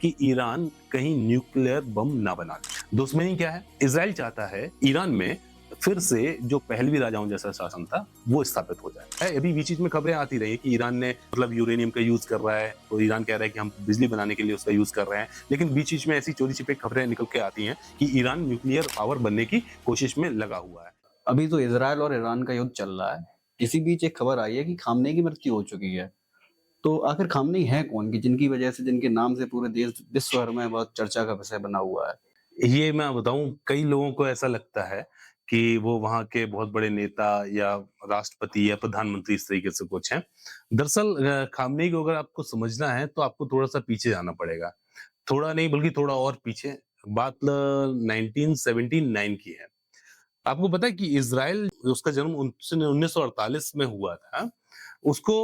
कि ईरान कहीं nuclear bomb ना बना ले। दुश्मनी क्या है? इजराइल चाहता है ईरान में फिर से जो पहलवी राजाओं जैसा शासन था वो स्थापित हो जाए। अभी बीच में खबरें आती रही कि ईरान ने मतलब यूरेनियम का यूज कर रहा है, तो ईरान कह रहा है कि हम बिजली बनाने के लिए उसका यूज कर रहे हैं, लेकिन बीच में ऐसी चोरी छिपे खबरें निकल के आती हैं कि ईरान न्यूक्लियर पावर बनने की कोशिश में लगा हुआ है। अभी तो इजराइल और ईरान का युद्ध चल रहा है। इसी बीच एक खबर आई है कि खामनेई की मृत्यु हो चुकी है। तो आखिर खामनेई है कौन कि जिनकी वजह से जिनके नाम से पूरे देश विश्व भर में बहुत चर्चा का विषय बना हुआ है? ये मैं बताऊं, कई लोगों को ऐसा लगता है कि वो वहां के बहुत बड़े नेता या राष्ट्रपति या प्रधानमंत्री इस तरीके से कुछ हैं। दरअसल खामनेई को अगर आपको समझना है तो आपको थोड़ा सा पीछे जाना पड़ेगा। थोड़ा नहीं बल्कि थोड़ा और पीछे। बात 1979 की है। आपको पता है कि इजराइल, उसका जन्म 1948 में हुआ था। उसको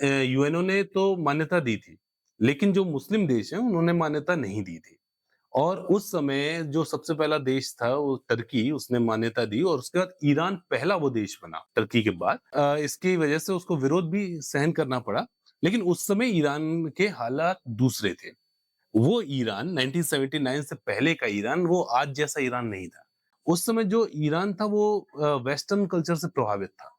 यूएनओ ने तो मान्यता दी थी, लेकिन जो मुस्लिम देश हैं उन्होंने मान्यता नहीं दी थी। और उस समय जो सबसे पहला देश था वो टर्की, उसने मान्यता दी और उसके बाद ईरान पहला वो देश बना टर्की के बाद। इसकी वजह से उसको विरोध भी सहन करना पड़ा, लेकिन उस समय ईरान के हालात दूसरे थे। वो ईरान 1979 से पहले का ईरान वो आज जैसा ईरान नहीं था। उस समय जो ईरान था वो वेस्टर्न कल्चर से प्रभावित था।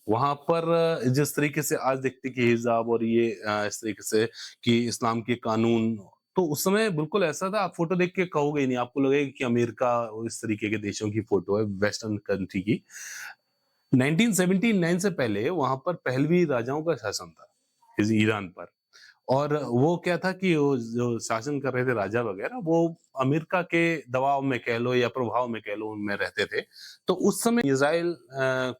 वहाँ पर जिस तरीके से आज देखते कि हिजाब और ये इस तरीके से कि इस्लाम के कानून, तो उस समय बिल्कुल ऐसा था। आप फोटो देख के कहोगे ही नहीं, आपको लगेगा कि अमेरिका और इस तरीके के देशों की फोटो है, वेस्टर्न कंट्री की। 1979 से पहले वहां पर पहलवी राजाओं का शासन था इस ईरान पर। और वो क्या था कि वो जो शासन कर रहे थे राजा वगैरह, वो अमेरिका के दबाव में कह लो या प्रभाव में कह लो उनमें रहते थे। तो उस समय इजराइल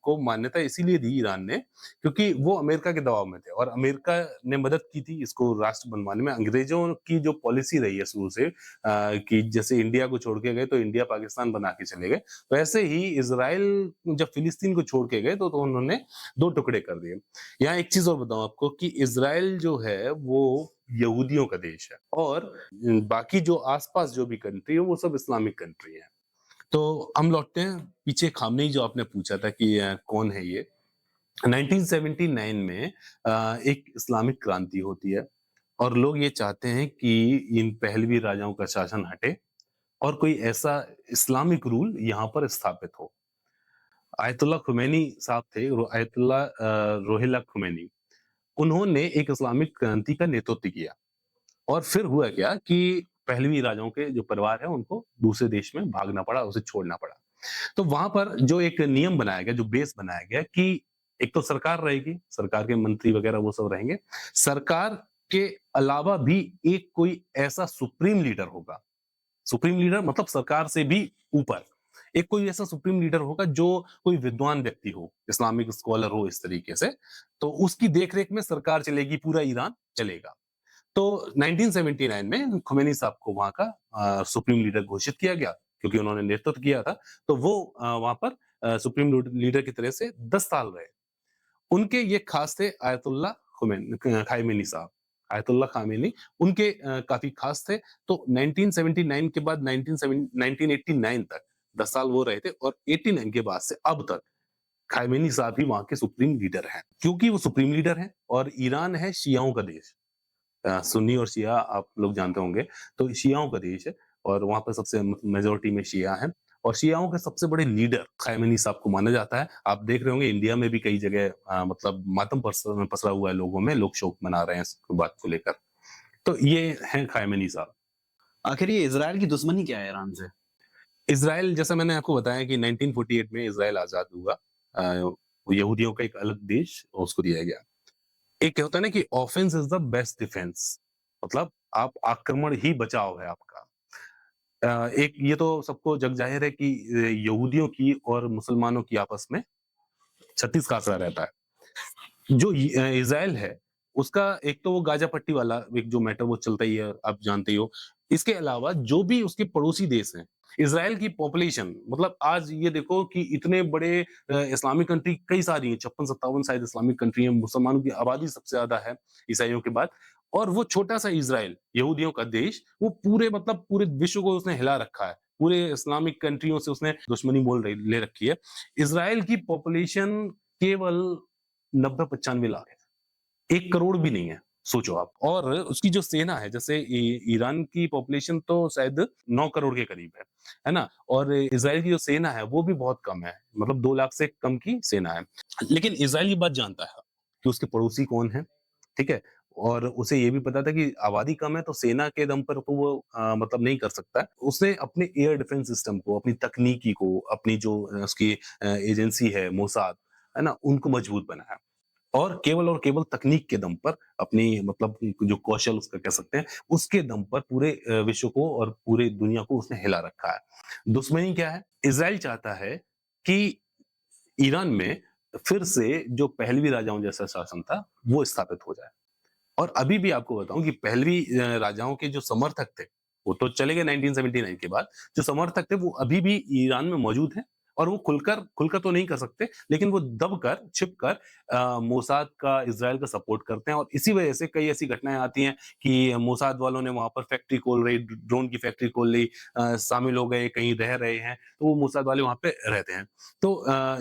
को मान्यता इसीलिए दी ईरान ने क्योंकि वो अमेरिका के दबाव में थे और अमेरिका ने मदद की थी इसको राष्ट्र बनवाने में। अंग्रेजों की जो पॉलिसी रही है शुरू से कि जैसे इंडिया को छोड़ के गए तो इंडिया पाकिस्तान बना के चले गए, वैसे ही इजराइल जब फिलिस्तीन को छोड़ के गए तो उन्होंने दो टुकड़े कर दिए। यहाँ एक चीज और बताऊं आपको कि इजराइल जो है वो यहूदियों का देश है और बाकी जो आसपास जो भी कंट्री है वो सब इस्लामिक कंट्री है। तो हम लौटते हैं पीछे। खामनेई जो आपने पूछा था कि कौन है ये, 1979 में एक इस्लामिक क्रांति होती है और लोग ये चाहते हैं कि इन पहलवी राजाओं का शासन हटे और कोई ऐसा इस्लामिक रूल यहाँ पर स्थापित हो। आयतुल्लाह खुमैनी साहब थे, आयतुल्लाह रोहिल्ला खुमैनी। उन्होंने एक इस्लामिक क्रांति का नेतृत्व किया और फिर हुआ क्या कि पहलवी राजाओं के जो परिवार है उनको दूसरे देश में भागना पड़ा, उसे छोड़ना पड़ा। तो वहां पर जो एक नियम बनाया गया, जो बेस बनाया गया कि एक तो सरकार रहेगी, सरकार के मंत्री वगैरह वो सब रहेंगे। सरकार के अलावा भी एक कोई ऐसा सुप्रीम लीडर होगा। सुप्रीम लीडर मतलब सरकार से भी ऊपर एक कोई ऐसा सुप्रीम लीडर होगा जो कोई विद्वान व्यक्ति हो, इस्लामिक स्कॉलर हो इस तरीके से। तो उसकी देखरेख में सरकार चलेगी, पूरा ईरान चलेगा। तो 1979 में खुमैनी साहब को वहां का सुप्रीम लीडर घोषित किया गया क्योंकि उन्होंने नेतृत्व किया था। तो वो वहां पर सुप्रीम लीडर की तरह से 10 साल रहे। उनके ये खास थे आयतुल्लाह खामेनी साहब। आयतुल्लाह खामेनी उनके काफी खास थे। तो 1979 के बाद 1989 तक 10 साल वो रहे थे और 89 के बाद से अब तक खामेनी साहब ही वहां के सुप्रीम लीडर हैं। क्योंकि वो सुप्रीम लीडर हैं और ईरान है शियाओं का देश। सुन्नी और शिया आप लोग जानते होंगे। तो शियाओं का देश है और वहां पर सबसे मेजोरिटी में शिया है और शियाओं के सबसे बड़े लीडर खैमेनी साहब को माना जाता है। आप देख रहे होंगे इंडिया में भी कई जगह मतलब मातम पसरा हुआ है, लोगों में लोग शोक मना रहे हैं इस बात को लेकर। तो ये हैं खैमेनी साहब। आखिर ये इजराइल की दुश्मनी क्या है ईरान से? इसराइल, जैसा मैंने आपको बताया कि 1948 में इसराइल आजाद हुआ। यहूदियों का एक अलग देश उसको दिया गया। एक होता है ना कि offence is the best defence, मतलब आप आक्रमण ही बचाव है आपका। एक ये तो सबको जग जाहिर है कि यहूदियों की और मुसलमानों की आपस में 36 का आंकड़ा रहता है। जो इज़राइल है उसका एक तो वो गाजा पट्टी वाला एक जो मैटर वो चलता ही है, आप जानते ही हो। इसके अलावा जो भी उसके पड़ोसी देश हैं, इज़राइल की पॉपुलेशन मतलब आज ये देखो कि इतने बड़े इस्लामिक कंट्री कई सारी हैं, 56-57 शायद इस्लामिक कंट्री हैं, मुसलमानों की आबादी सबसे ज़्यादा है ईसाइयों के बाद। और वो छोटा-सा इज़राइल, यहूदियों का देश, वो पूरे मतलब पूरे विश्व को उसने हिला रखा है। पूरे इस्लामिक कंट्रियों से उसने दुश्मनी मोल रही ले रखी है। इज़राइल की पॉपुलेशन केवल 90-95 लाख है। 1 करोड़ भी नहीं है। सोचो आप। और उसकी जो सेना है, जैसे ईरान की पॉपुलेशन तो शायद 9 करोड़ के करीब है ना? और इज़राइल की जो सेना है वो भी बहुत कम है, मतलब 2 लाख से कम की सेना है। लेकिन इज़राइल ये बात जानता है कि उसके पड़ोसी कौन हैं, ठीक है? और उसे ये भी पता था कि आबादी कम है तो सेना के दम पर तो वो मतलब नहीं कर सकता है। उसने अपने एयर डिफेंस सिस्टम को, अपनी तकनीकी को, अपनी जो उसकी एजेंसी है मोसाद, है ना? उनको मजबूत बनाया। और केवल तकनीक के दम पर अपनी मतलब जो कौशल उसका कह सकते हैं, उसके दम पर पूरे विश्व को और पूरी दुनिया को उसने हिला रखा है। दुश्मनी क्या है? इज़राइल चाहता है कि ईरान में फिर से जो पहलवी राजाओं जैसा शासन था, वो स्थापित हो जाए। और अभी भी आपको बताऊँ कि पहलवी राजाओं के जो समर्थक थे, वो तो चले गए 1979 के बाद। जो समर्थक थे वो अभी भी ईरान में मौजूद हैं और वो खुलकर तो नहीं कर सकते, लेकिन वो दबकर, छिपकर मोसाद का, इज़राइल का सपोर्ट करते हैं और इसी वजह से कई ऐसी घटनाएँ आती हैं कि मोसाद वालों ने वहाँ पर फैक्ट्री खोल रही, ड्रोन की फैक्ट्री खोल ली, शामिल हो गए, कहीं रह रहे हैं, तो वो मोसाद वाले वहाँ पे रहते हैं। तो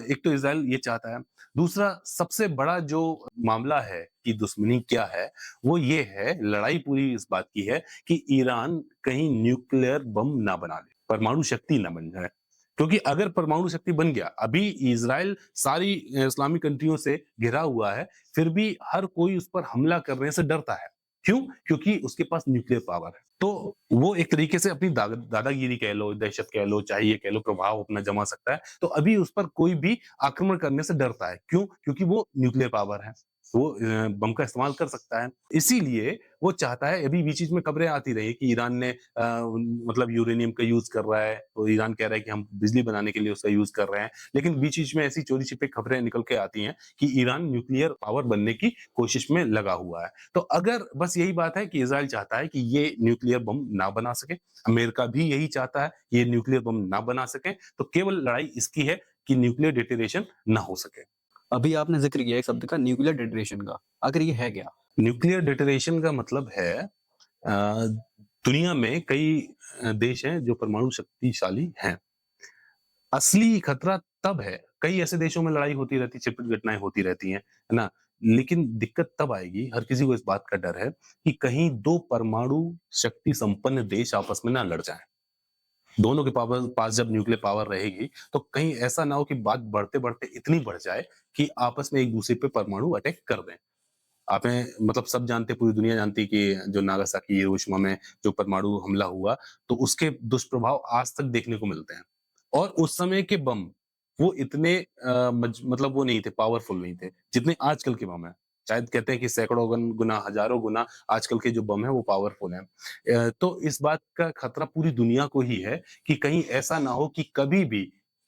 एक तो इज़राइल ये चाहता है। दूसरा सबसे बड़ा जो मामला है कि दुश्मनी क्या है, वो ये है, लड़ाई पूरी इस बात की है कि ईरान कहीं न्यूक्लियर बम ना बना ले, परमाणु शक्ति ना बन जाए। क्योंकि अगर परमाणु शक्ति बन गया, अभी इज़राइल सारी इस्लामिक कंट्रियों से घिरा हुआ है, फिर भी हर कोई उस पर हमला करने से डरता है। क्यों? क्योंकि उसके पास न्यूक्लियर पावर है। तो वो एक तरीके से अपनी दादागिरी कह लो, दहशत कह लो, चाहे ये कह लो, प्रभाव अपना जमा सकता है। तो अभी उस पर कोई भी आक्रमण करने से डरता है। क्यों? क्योंकि वो न्यूक्लियर पावर है। वो बम का इस्तेमाल कर सकता है। इसीलिए वो चाहता है, अभी बीच-बीच में खबरें आती रही कि ईरान ने मतलब यूरेनियम का यूज़ कर रहा है, तो ईरान कह रहा है कि हम बिजली बनाने के लिए उसका यूज़ कर रहे हैं। लेकिन बीच-बीच में ऐसी चोरी-छिपे खबरें निकल के आती हैं कि ईरान न्यूक्लियर पावर बनने की कोशिश में लगा हुआ है। तो अगर बस यही बात है कि इज़राइल चाहता है कि ये न्यूक्लियर बम ना बना सके, अमेरिका भी यही चाहता है कि ये न्यूक्लियर बम ना बना सकें, तो केवल लड़ाई इसकी है कि न्यूक्लियर डिटोनेशन ना हो सके। अभी आपने ज़िक्र किया एक शब्द का न्यूक्लियर डिटरेशन का, आखिर ये है क्या? न्यूक्लियर डिटोनेशन का मतलब है दुनिया में कई देश हैं जो परमाणु शक्तिशाली हैं। असली खतरा तब है, कई ऐसे देशों में लड़ाई होती रहती है, छिटपुट घटनाएँ होती रहती हैं, है ना? लेकिन दिक्कत तब आएगी, हर किसी को इस बात का डर है कि कहीं 2 परमाणु शक्ति संपन्न देश आपस में ना लड़ जाएँ। दोनों के पास जब न्यूक्लियर पावर रहेगी, तो कहीं ऐसा ना हो कि बात बढ़ते-बढ़ते इतनी बढ़ जाए कि आपस में एक-दूसरे पे परमाणु अटैक कर दें। आपने मतलब सब जानते हैं, पूरी दुनिया जानती है कि जो नागासाकी, हिरोशिमा में जो परमाणु हमला हुआ, तो उसके दुष्प्रभाव आज तक देखने को मिलते हैं। और उस समय के बम, वो इतने मतलब वो नहीं थे, पावरफुल नहीं थे, जितने आजकल के बम हैं। शायद कहते हैं कि सैकड़ों गुना, हज़ारों गुना आजकल के जो बम हैं, वो पावरफुल हैं। तो इस बात का खतरा पूरी दुनिया को ही है कि कहीं ऐसा ना हो कि कभी भी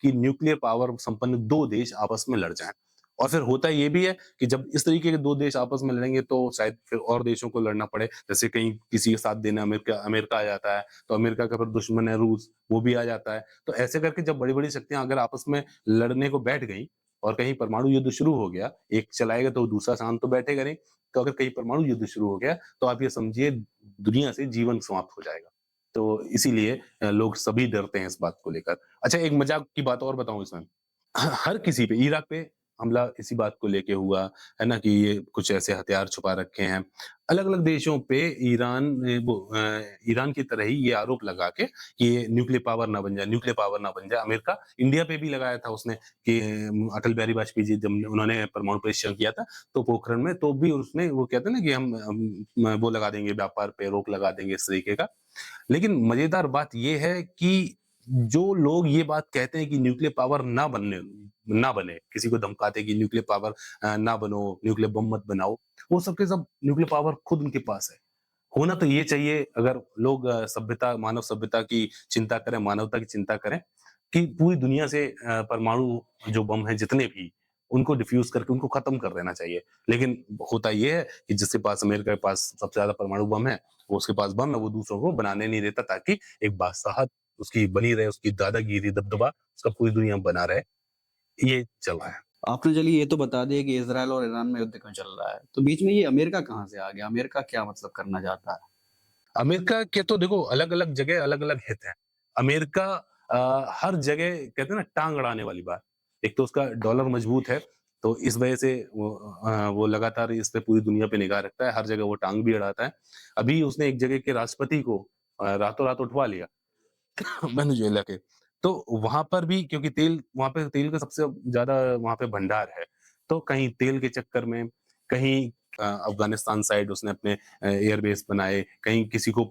कि न्यूक्लियर पावर संपन्न 2 देश आपस में लड़ जाएँ। और फिर होता ये भी है कि जब इस तरीके के 2 देश आपस में लड़ेंगे तो शायद फिर और देशों को लड़ना पड़े। जैसे कहीं किसी का साथ देने अमेरिका अमेरिका आ जाता है, तो अमेरिका का फिर दुश्मन है रूस, वो भी आ जाता है। तो ऐसे करके जब बड़ी-बड़ी शक्तियाँ अगर आपस में लड़ने को बैठ गईं और कहीं परमाणु युद्ध शुरू हो गया, एक चलाएगा तो दूसरा शांत तो बैठेगा नहीं। तो अगर कहीं परमाणु युद्ध शुरू हो गया, तो आप ये समझिए दुनिया से जीवन समाप्त हो जाएगा। तो इसीलिए लोग सभी डरते हैं इस बात को लेकर। अच्छा, एक मज़ाक की बात और बताऊँ इसमें? हर किसी पे, इराक पे हमला इसी बात को लेके हुआ, है ना? कि ये कुछ ऐसे हथियार छुपा रखे हैं। अलग-अलग देशों पे ईरान की तरह ही ये आरोप लगा के कि ये न्यूक्लियर पावर ना बन जाए, न्यूक्लियर पावर ना बन जाए। अमेरिका इंडिया पे भी लगाया था उसने कि अटल बिहारी वाजपेयी जी जब उन्होंने परमाणु परीक्षण किया था, तो पोखरण में, तो भी उसने वो कहते हैं ना कि हम वो लगा देंगे, व्यापार पे रोक लगा देंगे इस तरीके का। लेकिन मज़ेदार बात ये है कि जो लोग ये बात कहते हैं कि न्यूक्लियर पावर ना बने, किसी को धमकाते हैं कि न्यूक्लियर पावर ना बनो, न्यूक्लियर बम मत बनाओ, वो सब के सब न्यूक्लियर पावर खुद उनके पास है। होना तो ये चाहिए, अगर लोग मानव सभ्यता की चिंता करें, मानवता की चिंता करें, कि पूरी दुनिया से परमाणु जो बम हैं जितने भी, उनको डिफ्यूज़ करके उनको खत्म कर देना चाहिए। लेकिन होता ये है कि जिसके पास, अमेरिका के पास सबसे ज़्यादा परमाणु बम है, वो उसके पास बम है, वो दूसरों को बनाने नहीं देता ताकि एक बादशाहत उसकी बनी रहे, उसकी दादागिरी, दबदबा उसका पूरी दुनिया में बना रहे। ये चल रहा है। आपने चलिए ये तो बता दिया कि इज़राइल और ईरान में युद्ध क्यों चल रहा है। तो बीच में ये अमेरिका कहाँ से आ गया? अमेरिका क्या मतलब करना चाहता है? अमेरिका के तो देखो अलग-अलग जगह अलग-अलग हित हैं। अमेरिका हर जगह कहते हैं ना टाँग अड़ाने वाली बात। एक तो उसका डॉलर मजबूत है, तो इस वजह से वो लगातार इस पे पूरी दुनिया पे निगाह रखता है, हर जगह वो टाँग भी अड़ाता है। अभी उसने एक जगह के राष्ट्रपति को रातों-रात उठवा लिया वेनेजुएला के। तो वहाँ पर भी क्योंकि तेल वहाँ पे तेल का सबसे ज़्यादा वहाँ पे भंडार है, तो कहीं तेल के चक्कर में, कहीं अफ़गानिस्तान साइड उसने अपने एयरबेस बनाए, कहीं किसी को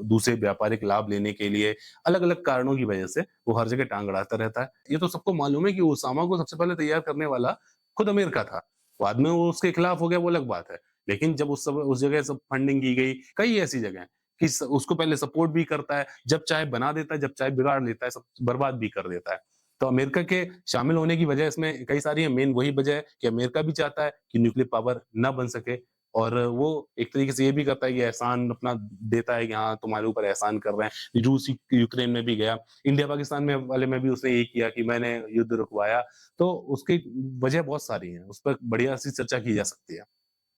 दूसरे व्यापारिक लाभ लेने के लिए, अलग-अलग कारणों की वजह से वो हर जगह टाँग अड़ाता रहता है। ये तो सबको मालूम है कि ओसामा को सबसे पहले तैयार करने वाला खुद अमेरिका था। बाद में वो उसके खिलाफ हो गया वो अलग बात है। लेकिन जब उस जगह सब फंडिंग की गई, कई ऐसी जगह हैं कि उसको पहले सपोर्ट भी करता है, जब चाहे बना देता है, जब चाहे बिगाड़ देता है, सब बर्बाद भी कर देता है। तो अमेरिका के शामिल होने की वजह इसमें कई सारी है, मेन वही वजह है कि अमेरिका भी चाहता है कि न्यूक्लियर पावर ना बन सके और वो एक तरीके से ये भी करता है कि एहसान अपना देता है कि हाँ, तुम्हारे ऊपर एहसान कर रहे हैं। रूस यूक्रेन में भी गया, इंडिया पाकिस्तान में वाले में भी उसने यही किया कि मैंने युद्ध रुकवाया, तो उसकी वजह बहुत सारी हैं, उस पर बढ़िया सी चर्चा की जा सकती है।